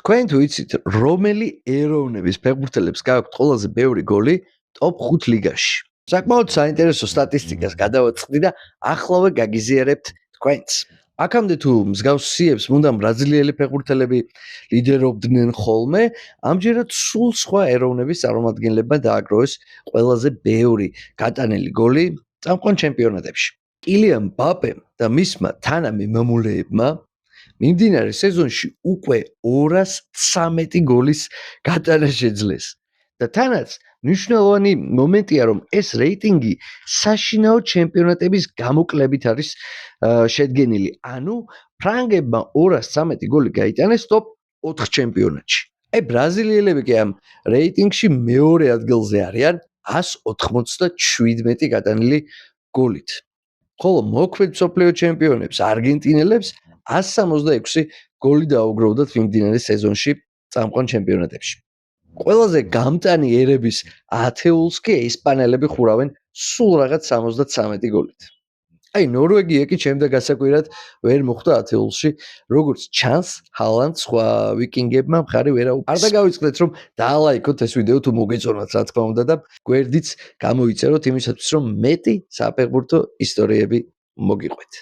თქვენ თუ იცით, რომელი ეროვნების ფეხბურთელებს გააქვთ ყველაზე ბევრი გოლი ტოპ 5 ლიგაში? საკმაოდ საინტერესო სტატისტიკას გადავაწყდი და ახლავე გაგიზიარებთ თქვენც. აქამდე თუ მსგავს სიებს მუდამ ბრაზილიელი ფეხბურთელები ლიდერობდნენ ხოლმე, ამჯერად სულ სხვა ეროვნების წარმომადგენლებმა დააგროვეს ყველაზე ბევრი გატანილი გოლი წამყვან ჩემპიონატებში. კილიან მბაპემ და მისმა თანამემამულეებმა მიმდინარე სეზონში უკვე 213 გოლის გატანა შეძლეს. და თანაც მნიშვნელოვანი მომენტია, რომ ეს რეიტინგი საშინაო ჩემპიონატების გამოკლებით არის შედგენილი. ანუ ფრანგებმა 213 გოლი გაიტანეს ტოპ 4 ჩემპიონატში. ბრაზილიელები კი ამ რეიტინგში მეორე ადგილზე არიან 197 გატანილი გოლით. ხოლო მოქმედ მსოფლიო ჩემპიონებს არგენტინელებს 166 გოლი დაუგროვდათ მიმდინარე სეზონში წამყვან ჩემპიონატებში. ყველაზე გამტანი ერების ათეულს კი ესპანელები ხურავენ სულ რაღაც 73 გოლით. ნორვეგია კი ჩემდა გასაკვირად ვერ მოხვდა ათეულში, როგორც ჩანს, ჰალანდს სხვა ვიკინგებმა მხარი ვერ აუპირეს. არ დაგავიწყდეთ, რომ დაალაიქოთ ეს ვიდეო თუ მოგეწონათ, რა თქმა უნდა და გვერდიც გამოიწეროთ იმისათვის, რომ მეტი საფეხბურთო ისტორიები მოგიყვეთ.